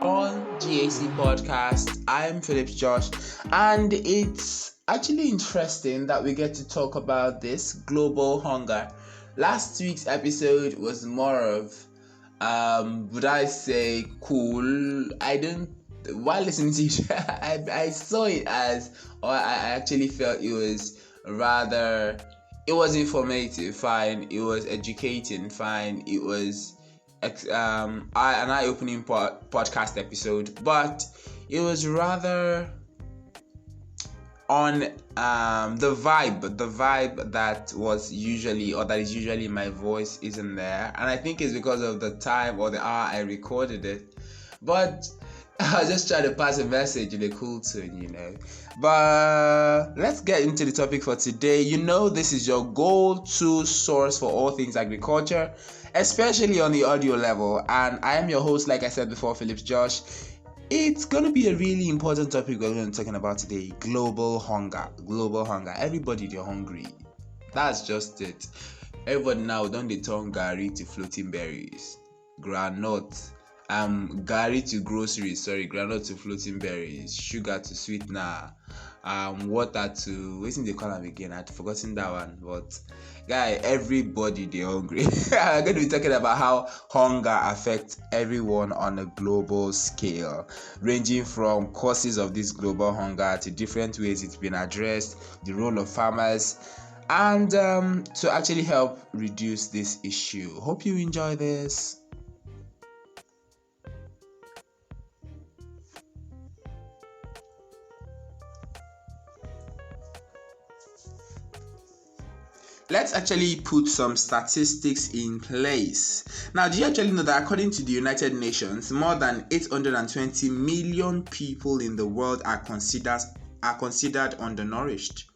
on GAC podcast. I'm Phillips Josh, and it's actually interesting that we get to talk about this global hunger. Last week's episode was more of, would I say, cool? I don't. While listening to it, I saw it as, or I actually felt it was rather. It was informative, fine. It was educating, fine. It was an eye-opening podcast episode, but it was rather on the vibe that was usually, or that is usually, my voice isn't there, and I think it's because of the time or the hour I recorded it. But I was just trying to pass a message in a cool tone. But let's get into the topic for today. This is your go-to source for all things agriculture, especially on the audio level. And I am your host, like I said before, Phillips Josh. It's going to be a really important topic we're going to be talking about today. Global hunger. Everybody, they're hungry. That's just it. Everybody now don't they turn Gary to floating berries. Granite. Gary to groceries, groundnut to floating berries, sugar to sweetener, water to, what they call them again? I'd forgotten that one, but guy, everybody they're hungry. I'm going to be talking about how hunger affects everyone on a global scale, ranging from causes of this global hunger to different ways it's been addressed, the role of farmers, and to actually help reduce this issue. Hope you enjoy this. Let's actually put some statistics in place. Now, do you actually know that according to the United Nations, more than 820 million people in the world are considered undernourished?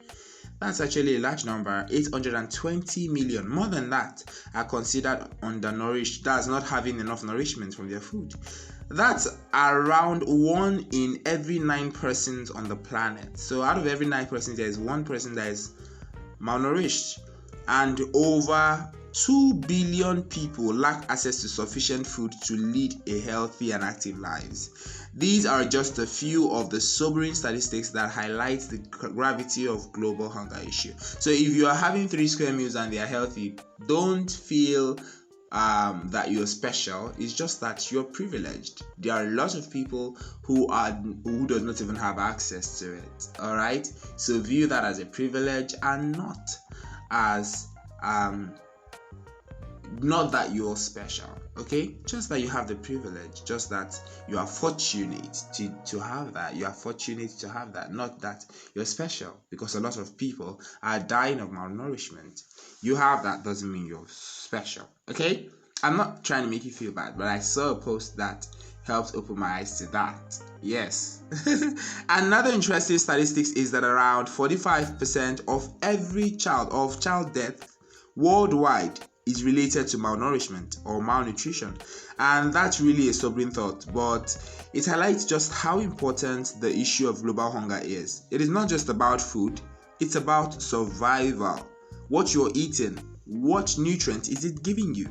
That's actually a large number. 820 million, more than that, are considered undernourished. That's not having enough nourishment from their food. That's around 1 in every 9 persons on the planet. So out of every 9 persons, there is 1 person that is malnourished. And over 2 billion people lack access to sufficient food to lead a healthy and active lives. These are just a few of the sobering statistics that highlight the gravity of global hunger issue. So if you are having 3 square meals and they are healthy, don't feel that you're special. It's just that you're privileged. There are a lot of people who does not even have access to it. All right, so view that as a privilege and not as not that you're special, okay? Just that you have the privilege, just that you are fortunate to have that. You are fortunate to have that, not that you're special, because a lot of people are dying of malnourishment. You have that doesn't mean you're special, okay? I'm not trying to make you feel bad, but I saw a post that helped open my eyes to that. Yes. Another interesting statistics is that around 45% of every child death worldwide is related to malnourishment or malnutrition. And that's really a sobering thought, but it highlights just how important the issue of global hunger is. It is not just about food, it's about survival. What you're eating, what nutrient is it giving you?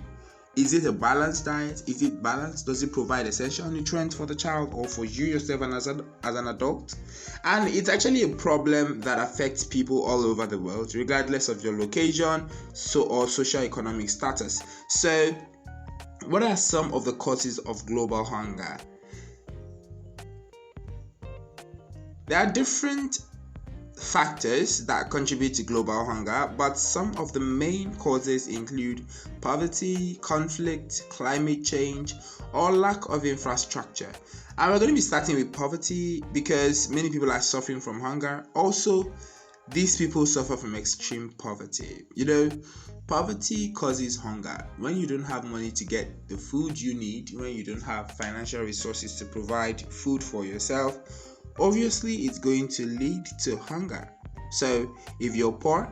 Is it a balanced diet? Is it balanced? Does it provide essential nutrients for the child or for you yourself and as an adult? And it's actually a problem that affects people all over the world, regardless of your location or socio-economic status. So, what are some of the causes of global hunger? There are different factors that contribute to global hunger, but some of the main causes include poverty, conflict, climate change, or lack of infrastructure. And we're going to be starting with poverty because many people are suffering from hunger. Also, these people suffer from extreme poverty. Poverty causes hunger. When you don't have money to get the food you need, when you don't have financial resources to provide food for yourself, obviously it's going to lead to hunger. So if you're poor,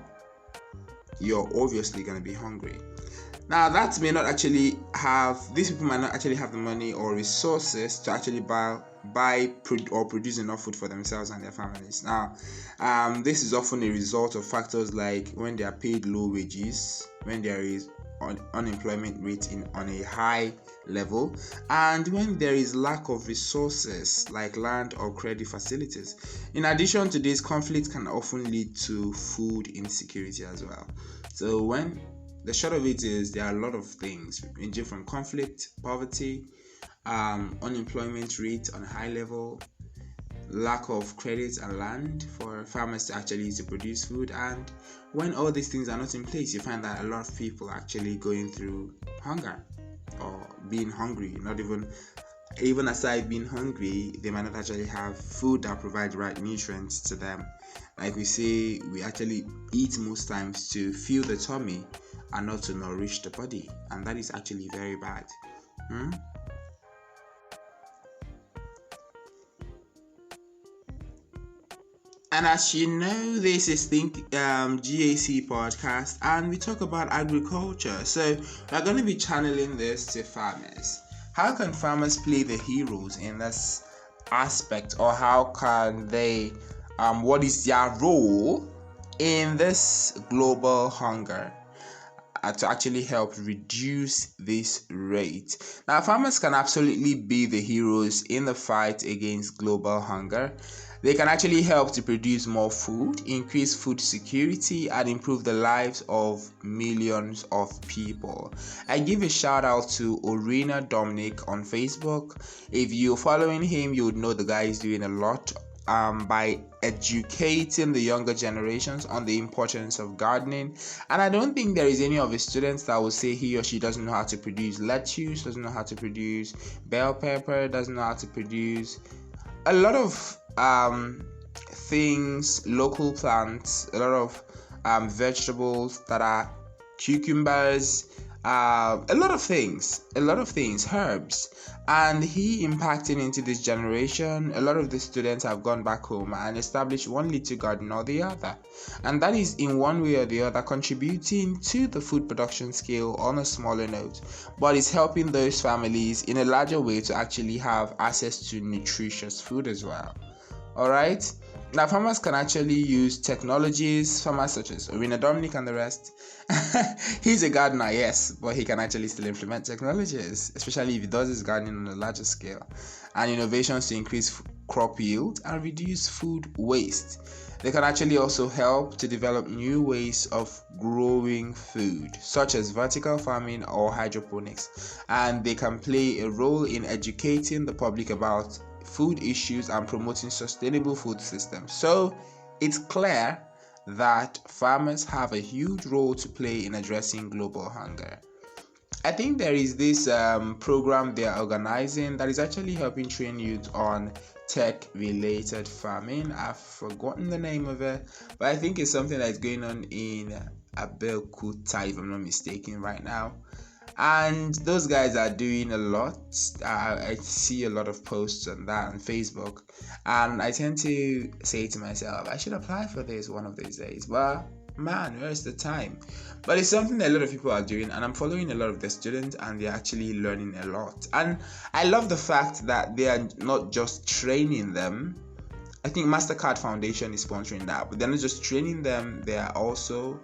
you're obviously going to be hungry. Now that may not actually these people might not actually have the money or resources to actually buy or produce enough food for themselves and their families. Now this is often a result of factors like when they are paid low wages, when there is unemployment rate on a high level, and when there is lack of resources like land or credit facilities. In addition to this, conflict can often lead to food insecurity as well. So when the short of it is, there are a lot of things ranging from conflict, poverty, unemployment rate on a high level, lack of credit and land for farmers to actually use to produce food. And when all these things are not in place, you find that a lot of people are actually going through hunger or being hungry. Not even aside being hungry, they might not actually have food that provides right nutrients to them. Like we say, we actually eat most times to fill the tummy and not to nourish the body, and that is actually very bad. And as you know, this is Think GAC podcast, and we talk about agriculture. So we're going to be channeling this to farmers. How can farmers play the heroes in this aspect, or how can they? What is their role in this global hunger? To actually help reduce this rate. Now, farmers can absolutely be the heroes in the fight against global hunger. They can actually help to produce more food, increase food security, and improve the lives of millions of people. I give a shout out to Orina Dominic on Facebook. If you're following him, you would know the guy is doing a lot by educating the younger generations on the importance of gardening. And I don't think there is any of his students that will say he or she doesn't know how to produce lettuce, doesn't know how to produce bell pepper, doesn't know how to produce a lot of things, local plants, a lot of vegetables that are cucumbers, a lot of things, herbs. And he impacting into this generation. A lot of the students have gone back home and established one little garden or the other, and that is in one way or the other contributing to the food production scale on a smaller note, but it's helping those families in a larger way to actually have access to nutritious food as well. All right. Now, farmers can actually use technologies, farmers such as Orina Dominic and the rest. He's a gardener, yes, but he can actually still implement technologies, especially if he does his gardening on a larger scale, and innovations to increase crop yield and reduce food waste. They can actually also help to develop new ways of growing food, such as vertical farming or hydroponics, and they can play a role in educating the public about food issues and promoting sustainable food systems. So it's clear that farmers have a huge role to play in addressing global hunger. I think there is this program they are organizing that is actually helping train youth on tech-related farming. I've forgotten the name of it, but I think it's something that's going on in Abeokuta, if I'm not mistaken, right now. And those guys are doing a lot. I see a lot of posts on that on Facebook, and I tend to say to myself, I should apply for this one of these days. But man, where's the time? But it's something that a lot of people are doing, and I'm following a lot of the students, and they're actually learning a lot. And I love the fact that they are not just training them. I think MasterCard Foundation is sponsoring that, but they're not just training them, they are also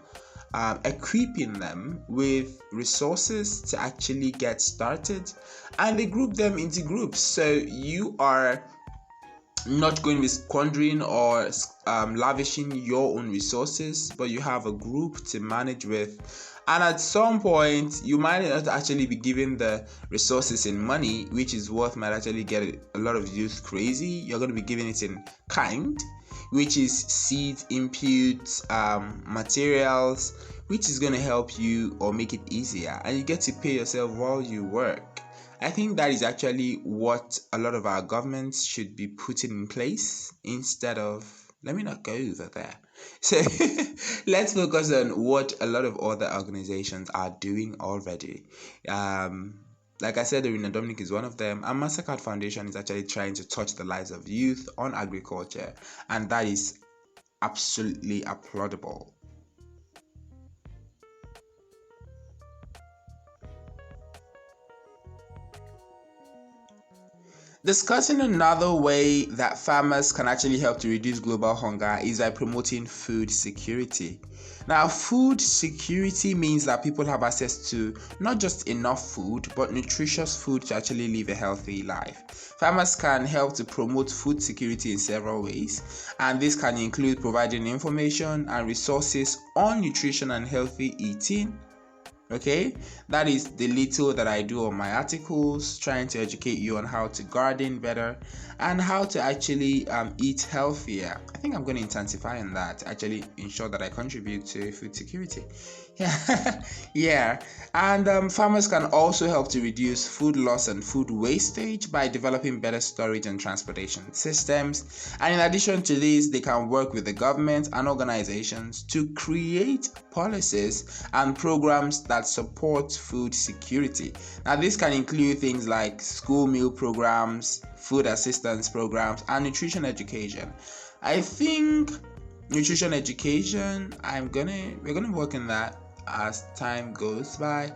equipping them with resources to actually get started, and they group them into groups. So you are not going to be squandering or lavishing your own resources, but you have a group to manage with. And at some point, you might not actually be given the resources in money, which is what might actually get a lot of youth crazy. You're going to be giving it in kind, which is seed inputs, materials, which is going to help you or make it easier, and you get to pay yourself while you work. I think that is actually what a lot of our governments should be putting in place instead of, let me not go over there. So let's focus on what a lot of other organizations are doing already. Like I said, Orina Dominic is one of them, and MasterCard Foundation is actually trying to touch the lives of youth on agriculture, and that is absolutely applaudable. Discussing another way that farmers can actually help to reduce global hunger is by promoting food security. Now, food security means that people have access to not just enough food, but nutritious food to actually live a healthy life. Farmers can help to promote food security in several ways, and this can include providing information and resources on nutrition and healthy eating. Okay, that is the little that I do on my articles, trying to educate you on how to garden better and how to actually eat healthier. I think I'm going to intensify on that, actually ensure that I contribute to food security. Yeah, yeah. And farmers can also help to reduce food loss and food wastage by developing better storage and transportation systems. And in addition to this, they can work with the government and organizations to create policies and programs that support food security. Now, this can include things like school meal programs, food assistance programs, and nutrition education. I think nutrition education, we're gonna work on that as time goes by.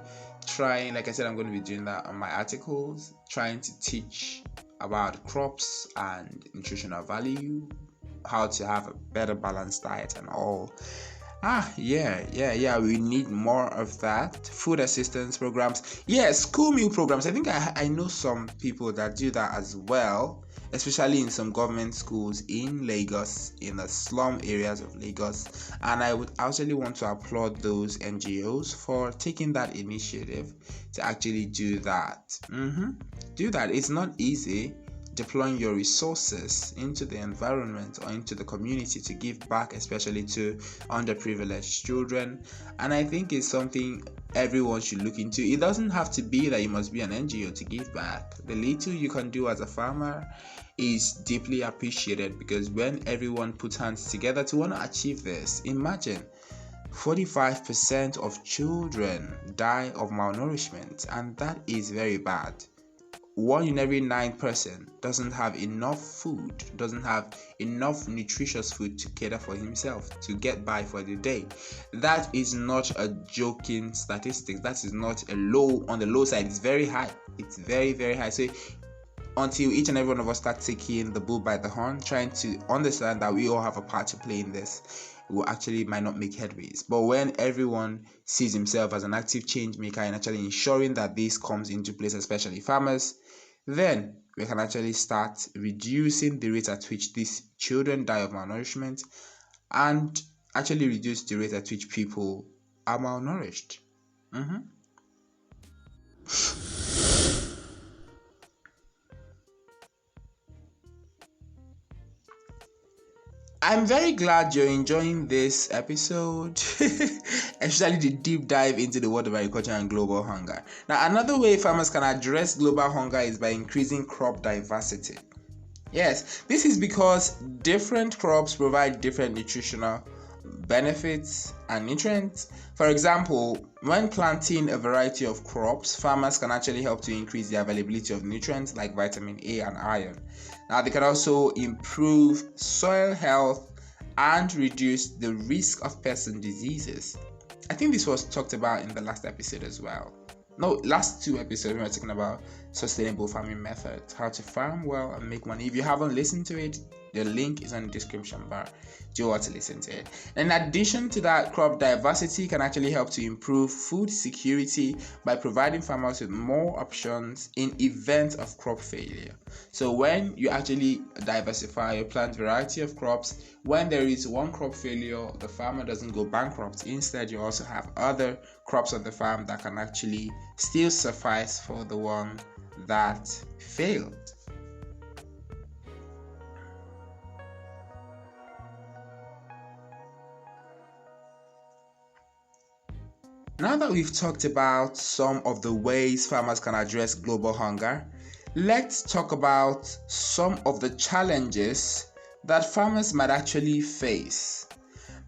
Trying, like I said, I'm going to be doing that on my articles, trying to teach about crops and nutritional value, how to have a better balanced diet and all. Yeah, we need more of that. Food assistance programs, school meal programs. I think I know some people that do that as well, especially in some government schools in Lagos, in the slum areas of Lagos. And I would actually want to applaud those NGOs for taking that initiative to actually do that. Do that. It's not easy deploying your resources into the environment or into the community to give back, especially to underprivileged children. And I think it's something everyone should look into. It doesn't have to be that you must be an NGO to give back. The little you can do as a farmer is deeply appreciated, because when everyone puts hands together to want to achieve this, imagine 45% of children die of malnourishment, and that is very bad. 1 in every 9 person doesn't have enough food, doesn't have enough nutritious food to cater for himself, to get by for the day. That is not a joking statistic. That is not on the low side. It's very high. It's very, very high. So until each and every one of us start taking the bull by the horn, trying to understand that we all have a part to play in this, we actually might not make headways. But when everyone sees himself as an active change maker and actually ensuring that this comes into place, especially farmers, then we can actually start reducing the rate at which these children die of malnourishment and actually reduce the rate at which people are malnourished. I'm very glad you're enjoying this episode, especially the deep dive into the world of agriculture and global hunger. Now, another way farmers can address global hunger is by increasing crop diversity. Yes, this is because different crops provide different nutritional benefits and nutrients. For example, when planting a variety of crops, farmers can actually help to increase the availability of nutrients like vitamin A and iron. Now, they can also improve soil health and reduce the risk of pests and diseases. I think this was talked about in the last episode as well. No, last 2 episodes we were talking about sustainable farming methods, how to farm well and make money. If you haven't listened to it, the link is on the description bar. Do you want to listen to it? In addition to that, crop diversity can actually help to improve food security by providing farmers with more options in event of crop failure. So when you actually diversify your plant variety of crops, when there is one crop failure, the farmer doesn't go bankrupt. Instead, you also have other crops on the farm that can actually still suffice for the one that failed. Now that we've talked about some of the ways farmers can address global hunger, let's talk about some of the challenges that farmers might actually face.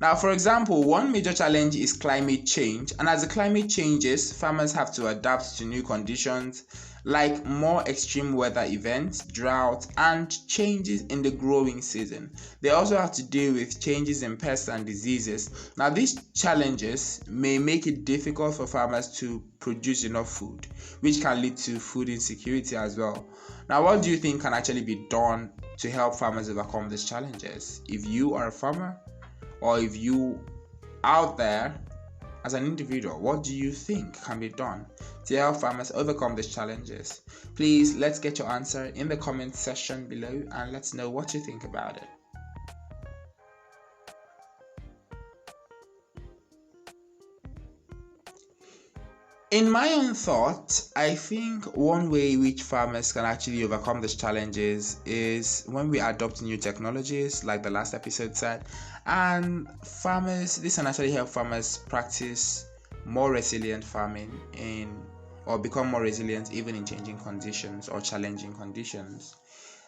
Now, for example, one major challenge is climate change, and as the climate changes, farmers have to adapt to new conditions like more extreme weather events, drought, and changes in the growing season. They also have to deal with changes in pests and diseases. Now, these challenges may make it difficult for farmers to produce enough food, which can lead to food insecurity as well. Now, what do you think can actually be done to help farmers overcome these challenges? If you are a farmer, or if you out there as an individual, what do you think can be done to help farmers overcome these challenges? Please, let's get your answer in the comment section below and let's know what you think about it. In my own thought, I think one way which farmers can actually overcome these challenges is when we adopt new technologies, like the last episode said, and this can actually help farmers practice more resilient farming or become more resilient even in changing conditions or challenging conditions.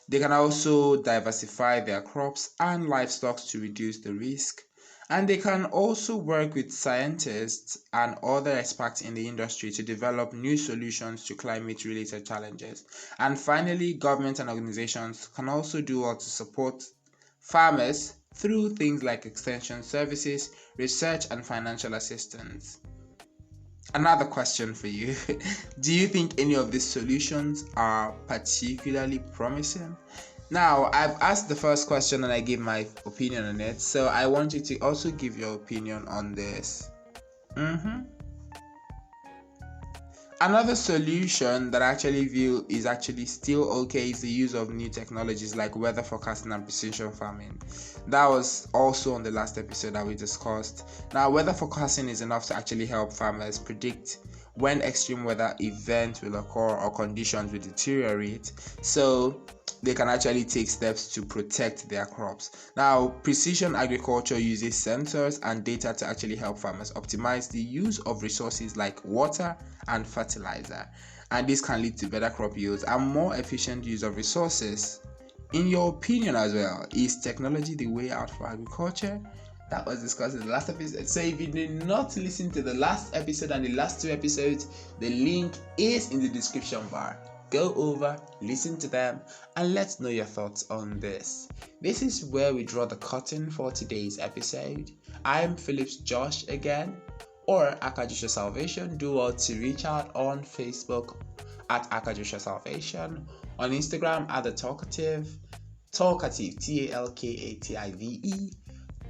They can also diversify their crops and livestock to reduce the risk. And they can also work with scientists and other experts in the industry to develop new solutions to climate-related challenges. And finally, governments and organizations can also do well to support farmers through things like extension services, research, and financial assistance. Another question for you. Do you think any of these solutions are particularly promising? Now, I've asked the first question and I gave my opinion on it, so I want you to also give your opinion on this. Another solution that I actually view is actually still okay is the use of new technologies like weather forecasting and precision farming. That was also on the last episode that we discussed. Now, weather forecasting is enough to actually help farmers predict when extreme weather events will occur or conditions will deteriorate, so they can actually take steps to protect their crops. Now, precision agriculture uses sensors and data to actually help farmers optimize the use of resources like water and fertilizer, and this can lead to better crop yields and more efficient use of resources. In your opinion as well, is technology the way out for agriculture? That was discussed in the last episode. So if you did not listen to the last episode and the last two episodes, the link is in the description bar. Go over, listen to them, and let's know your thoughts on this. This is where we draw the curtain for today's episode. I'm Phillips Josh again, or Akajusha Salvation. Do well to reach out on Facebook at Akajusha Salvation, on Instagram at the Talkative, Talkative,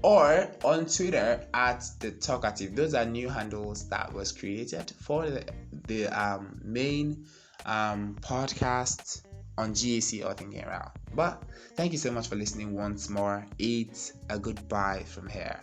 or on Twitter at the Talkative. Those are new handles that was created for the main podcast on GAC or Thinking Around. But thank you so much for listening once more. It's a goodbye from here.